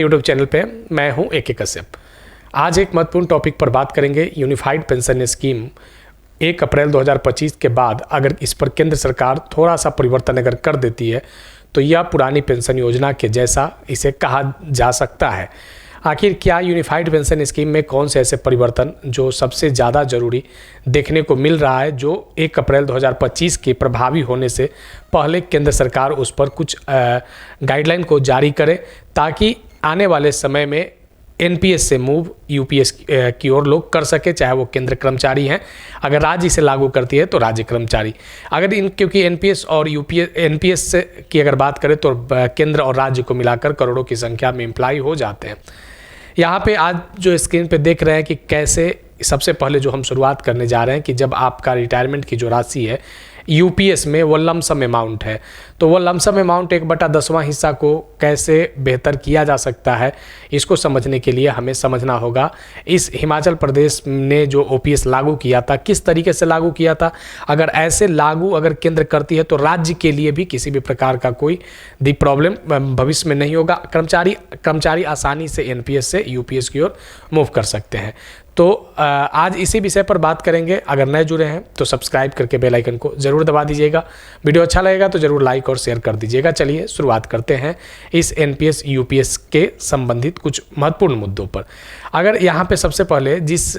YouTube channel पे मैं हूं AK कश्यप। आज एक महत्वपूर्ण टॉपिक पर बात करेंगे। यूनिफाइड पेंशन स्कीम 1 अप्रैल 2025 के बाद अगर इस पर केंद्र सरकार थोड़ा सा परिवर्तन अगर कर देती है तो यह पुरानी पेंशन योजना के जैसा इसे कहा जा सकता है। आखिर क्या यूनिफाइड पेंशन स्कीम में कौन से ऐसे परिवर्तन जो सबसे ज़्यादा ज़रूरी देखने को मिल रहा है, जो 1 अप्रैल 2025 के प्रभावी होने से पहले केंद्र सरकार उस पर कुछ गाइडलाइन को जारी करे ताकि आने वाले समय में NPS से मूव UPS की ओर लोग कर सके, चाहे वो केंद्र कर्मचारी हैं। अगर राज्य इसे लागू करती है तो राज्य कर्मचारी, अगर क्योंकि NPS और NPS की अगर बात करें तो केंद्र और राज्य को मिलाकर करोड़ों की संख्या में एम्प्लॉय हो जाते हैं। यहाँ पे आज जो स्क्रीन पे देख रहे हैं कि कैसे सबसे पहले जो हम शुरुआत करने जा रहे हैं कि जब आपका रिटायरमेंट की जो राशि है UPS में वो लमसम अमाउंट है, तो वो लमसम अमाउंट 1/10वां हिस्सा को कैसे बेहतर किया जा सकता है, इसको समझने के लिए हमें समझना होगा इस हिमाचल प्रदेश ने जो OPS लागू किया था किस तरीके से लागू किया था। अगर ऐसे लागू अगर केंद्र करती है तो राज्य के लिए भी किसी भी प्रकार का कोई प्रॉब्लम भविष्य में नहीं होगा। कर्मचारी आसानी से NPS से UPS की ओर मूव कर सकते हैं। तो आज इसी विषय पर बात करेंगे। अगर नए जुड़े हैं तो सब्सक्राइब करके बेल आइकन को ज़रूर दबा दीजिएगा। वीडियो अच्छा लगेगा तो ज़रूर लाइक और शेयर कर दीजिएगा। चलिए शुरुआत करते हैं इस NPS UPS के संबंधित कुछ महत्वपूर्ण मुद्दों पर। अगर यहाँ पे सबसे पहले जिस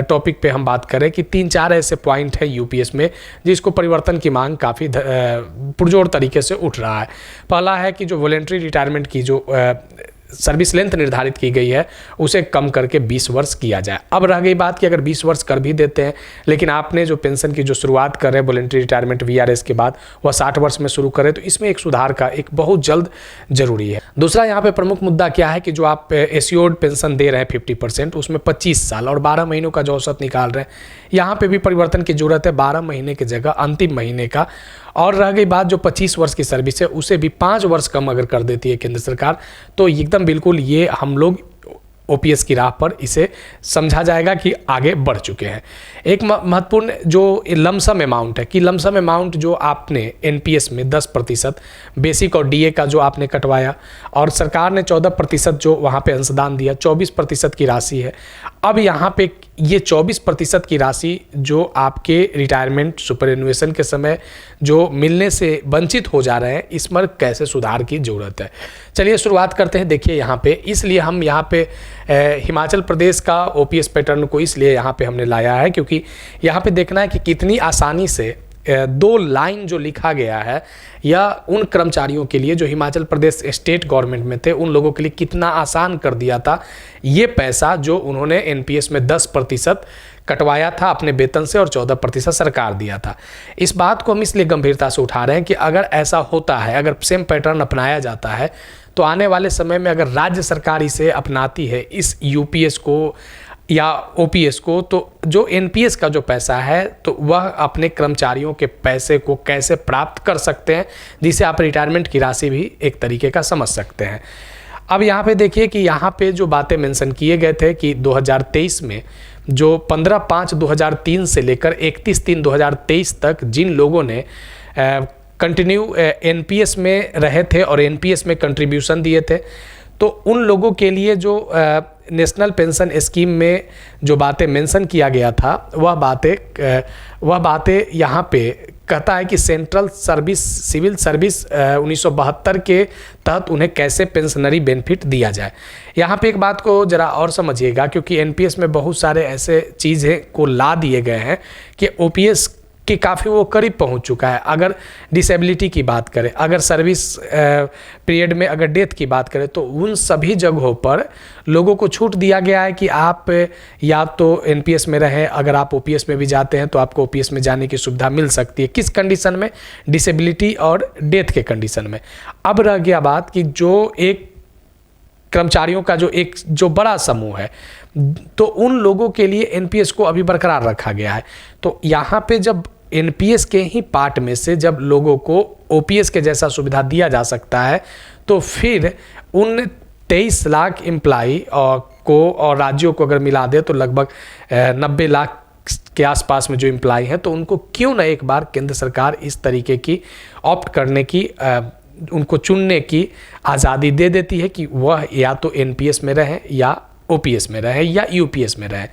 टॉपिक पे हम बात करें कि 3-4 ऐसे पॉइंट है UPS में जिसको परिवर्तन की मांग काफ़ी पुरजोर तरीके से उठ रहा है। पहला है कि जो वॉलेंट्री रिटायरमेंट की जो सर्विस लेंथ निर्धारित की गई है उसे कम करके 20 वर्ष किया जाए। अब रह गई बात कि अगर 20 वर्ष कर भी देते हैं लेकिन आपने जो पेंशन की जो शुरुआत कर रहे हैं वॉलेंट्री रिटायरमेंट VRS के बाद वह 60 वर्ष में शुरू करें, तो इसमें एक सुधार का एक बहुत जल्द जरूरी है। दूसरा यहाँ पे प्रमुख मुद्दा क्या है कि जो आप एश्योर्ड पेंशन दे रहे हैं 50%, उसमें 25 साल और 12 महीनों का जो औसत निकाल रहे हैं, यहाँ पे भी परिवर्तन की जरूरत है। 12 महीने की जगह अंतिम महीने का। और रह गई बात जो 25 वर्ष की सर्विस है उसे भी 5 वर्ष कम अगर कर देती है केंद्र सरकार, तो एकदम बिल्कुल ये हम लोग OPS की राह पर इसे समझा जाएगा कि आगे बढ़ चुके हैं। एक महत्वपूर्ण जो लमसम अमाउंट है कि लमसम अमाउंट जो आपने NPS में 10% बेसिक और DA का जो आपने कटवाया और सरकार ने 14% जो वहाँ पे अंशदान दिया, 24% की राशि है। अब यहाँ पे ये 24% की राशि जो आपके रिटायरमेंट सुपरएनुएशन के समय जो मिलने से वंचित हो जा रहे हैं, इस पर कैसे सुधार की ज़रूरत है। चलिए शुरुआत करते हैं। देखिए यहाँ पे इसलिए हम यहाँ पे हिमाचल प्रदेश का OPS पैटर्न को इसलिए यहाँ पे हमने लाया है क्योंकि यहाँ पे देखना है कि कितनी आसानी से 2 लाइन जो लिखा गया है या उन कर्मचारियों के लिए जो हिमाचल प्रदेश स्टेट गवर्नमेंट में थे, उन लोगों के लिए कितना आसान कर दिया था ये पैसा जो उन्होंने NPS में 10% कटवाया था अपने वेतन से और 14% सरकार दिया था। इस बात को हम इसलिए गंभीरता से उठा रहे हैं कि अगर ऐसा होता है, अगर सेम पैटर्न अपनाया जाता है तो आने वाले समय में अगर राज्य सरकार इसे अपनाती है इस UPS को या OPS को, तो जो NPS का जो पैसा है तो वह अपने कर्मचारियों के पैसे को कैसे प्राप्त कर सकते हैं, जिसे आप रिटायरमेंट की राशि भी एक तरीके का समझ सकते हैं। अब यहाँ पे देखिए कि यहाँ पे जो बातें मेंशन किए गए थे कि 2023 में जो 15/5/2003 से लेकर 31/3/2023 तक जिन लोगों ने कंटिन्यू NPS में रहे थे और NPS में कंट्रीब्यूशन दिए थे, तो उन लोगों के लिए जो नेशनल पेंशन स्कीम में जो बातें मेंशन किया गया था वह बातें यहाँ पे कहता है कि सेंट्रल सर्विस सिविल सर्विस 1972 के तहत उन्हें कैसे पेंशनरी बेनिफिट दिया जाए। यहाँ पे एक बात को ज़रा और समझिएगा क्योंकि NPS में बहुत सारे ऐसे चीज़ें को ला दिए गए हैं कि OPS कि काफ़ी वो करीब पहुंच चुका है। अगर डिसेबिलिटी की बात करें, अगर सर्विस पीरियड में अगर डेथ की बात करें, तो उन सभी जगहों पर लोगों को छूट दिया गया है कि आप या तो NPS में रहें, अगर आप OPS में भी जाते हैं तो आपको OPS में जाने की सुविधा मिल सकती है। किस कंडीशन में? डिसेबिलिटी और डेथ के कंडीशन में। अब रह गया बात कि जो एक कर्मचारियों का जो बड़ा समूह है, तो उन लोगों के लिए NPS को अभी बरकरार रखा गया है। तो यहाँ पे जब NPS के ही पार्ट में से जब लोगों को OPS के जैसा सुविधा दिया जा सकता है, तो फिर उन 23 लाख एम्प्लॉई को और राज्यों को अगर मिला दे तो लगभग 90 लाख के आसपास में जो एम्प्लॉई हैं, तो उनको क्यों ना एक बार केंद्र सरकार इस तरीके की ऑप्ट करने की उनको चुनने की आज़ादी दे देती है कि वह या तो एनपीएस में रहें या ओपीएस में रहें या यूपीएस में रहें।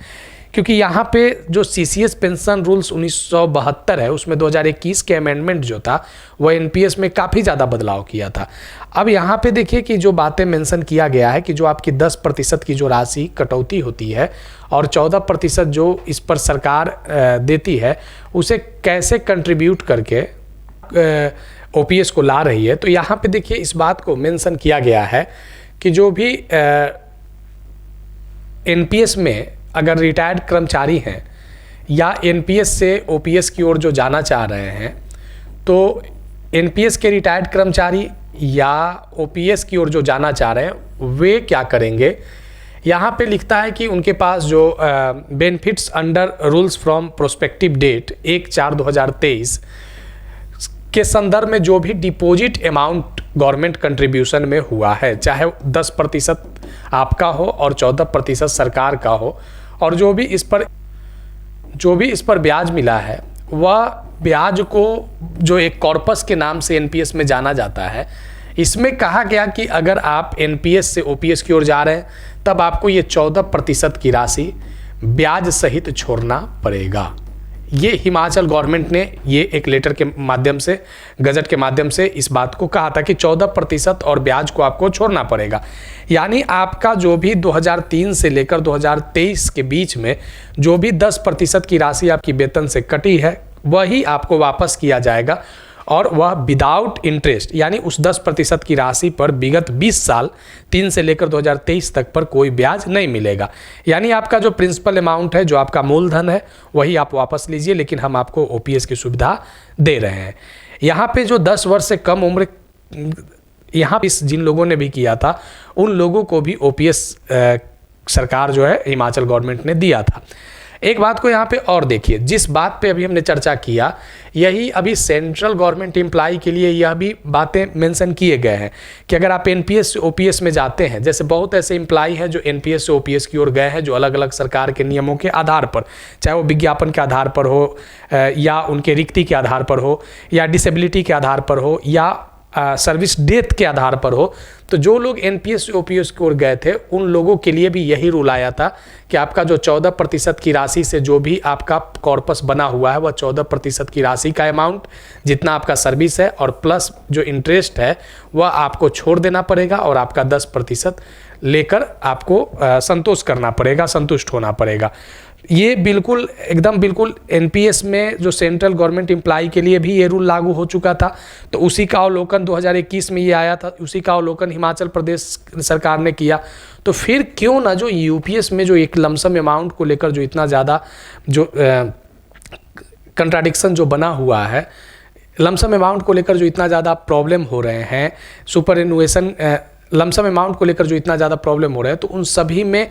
क्योंकि यहाँ पे जो सीसीएस पेंशन रूल्स 1972 है, उसमें 2021 के अमेंडमेंट जो था वह एनपीएस में काफ़ी ज़्यादा बदलाव किया था। अब यहाँ पे देखिए कि जो बातें मेंशन किया गया है कि जो आपकी 10% की जो राशि कटौती होती है और 14% जो इस पर सरकार देती है, उसे कैसे कंट्रीब्यूट करके ओपीएस को ला रही है। तो यहाँ पे देखिए इस बात को मेंशन किया गया है कि जो भी एनपीएस में अगर रिटायर्ड कर्मचारी हैं या एनपीएस से ओपीएस की ओर जो जाना चाह रहे हैं, तो एनपीएस के रिटायर्ड कर्मचारी या ओपीएस की ओर जो जाना चाह रहे हैं वे क्या करेंगे। यहाँ पे लिखता है कि उनके पास जो benefits under rules from prospective date 1/4/2023 के संदर्भ में जो भी डिपॉजिट अमाउंट गवर्नमेंट कंट्रीब्यूशन में हुआ है, चाहे 10% आपका हो और 14% सरकार का हो, और जो भी इस पर ब्याज मिला है वह ब्याज को जो एक कॉर्पस के नाम से एनपीएस में जाना जाता है, इसमें कहा गया कि अगर आप एनपीएस से ओपीएस की ओर जा रहे हैं तब आपको ये 14% की राशि ब्याज सहित छोड़ना पड़ेगा। ये हिमाचल गवर्नमेंट ने ये एक लेटर के माध्यम से, गजट के माध्यम से इस बात को कहा था कि 14% और ब्याज को आपको छोड़ना पड़ेगा। यानी आपका जो भी 2003 से लेकर 2023 के बीच में जो भी 10% की राशि आपकी वेतन से कटी है वही आपको वापस किया जाएगा, और वह विदाउट इंटरेस्ट, यानी उस 10% की राशि पर विगत 20 साल 3 से लेकर 2023 तक पर कोई ब्याज नहीं मिलेगा। यानी आपका जो प्रिंसिपल अमाउंट है, जो आपका मूलधन है, वही आप वापस लीजिए, लेकिन हम आपको ओपीएस की सुविधा दे रहे हैं। यहाँ पे जो 10 वर्ष से कम उम्र, यहाँ इस जिन लोगों ने भी किया था उन लोगों को भी ओपीएस सरकार जो है हिमाचल गवर्नमेंट ने दिया था। एक बात को यहाँ पे और देखिए, जिस बात पे अभी हमने चर्चा किया, यही अभी सेंट्रल गवर्नमेंट एम्प्लॉय के लिए यह भी बातें मेंशन किए गए हैं कि अगर आप एनपीएस से ओपीएस में जाते हैं, जैसे बहुत ऐसे एम्प्लॉय हैं जो एनपीएस से ओपीएस की ओर गए हैं, जो अलग अलग सरकार के नियमों के आधार पर, चाहे वो विज्ञापन के आधार पर हो या उनके रिक्ति के आधार पर हो या डिसेबिलिटी के आधार पर हो या सर्विस डेथ के आधार पर हो, तो जो लोग एनपीएस से ओपीएस की ओर गए थे उन लोगों के लिए भी यही रूल आया था कि आपका जो 14% की राशि से जो भी आपका कॉर्पस बना हुआ है वह 14% की राशि का अमाउंट जितना आपका सर्विस है और प्लस जो इंटरेस्ट है वह आपको छोड़ देना पड़ेगा, और आपका 10% लेकर आपको संतोष करना पड़ेगा, संतुष्ट होना पड़ेगा। ये बिल्कुल एकदम बिल्कुल एनपीएस में जो सेंट्रल गवर्नमेंट एम्प्लॉय के लिए भी ये रूल लागू हो चुका था। तो उसी का अवलोकन 2021 में ये आया था, उसी का अवलोकन हिमाचल प्रदेश सरकार ने किया। तो फिर क्यों ना जो यूपीएस में जो एक लमसम अमाउंट को लेकर जो इतना ज़्यादा जो कंट्राडिक्शन जो बना हुआ है, लमसम अमाउंट को लेकर जो इतना ज़्यादा प्रॉब्लम हो रहे हैं, सुपर एनुएशन लमसम अमाउंट को लेकर जो इतना ज़्यादा प्रॉब्लम हो रहा है, तो उन सभी में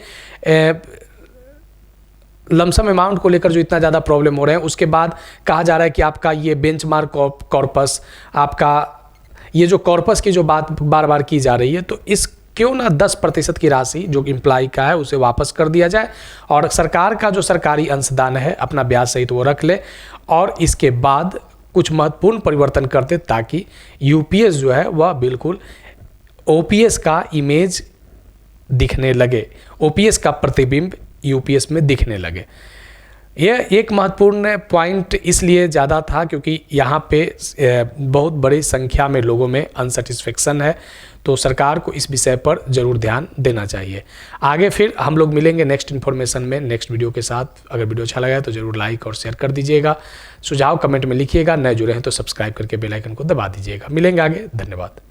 लमसम अमाउंट को लेकर जो इतना ज़्यादा प्रॉब्लम हो रहे हैं, उसके बाद कहा जा रहा है कि आपका ये बेंचमार्क कॉर्पस, आपका ये जो कॉर्पस की जो बात बार बार की जा रही है, तो इस क्यों ना 10% की राशि जो एम्प्लॉय का है उसे वापस कर दिया जाए, और सरकार का जो सरकारी अंशदान है अपना ब्याज सहित वो रख ले, और इसके बाद कुछ महत्वपूर्ण परिवर्तन कर दे ताकि यूपीएस जो है वह बिल्कुल ओपीएस का इमेज दिखने लगे, ओपीएस का प्रतिबिंब यूपीएस में दिखने लगे। यह एक महत्वपूर्ण पॉइंट इसलिए ज़्यादा था क्योंकि यहाँ पे बहुत बड़ी संख्या में लोगों में अनसेटिस्फेक्शन है, तो सरकार को इस विषय पर ज़रूर ध्यान देना चाहिए। आगे फिर हम लोग मिलेंगे नेक्स्ट इन्फॉर्मेशन में, नेक्स्ट वीडियो के साथ। अगर वीडियो अच्छा लगा है तो ज़रूर लाइक और शेयर कर दीजिएगा, सुझाव कमेंट में लिखिएगा, नए जुड़े हैं तो सब्सक्राइब करके बेल आइकन को दबा दीजिएगा। मिलेंगे आगे, धन्यवाद।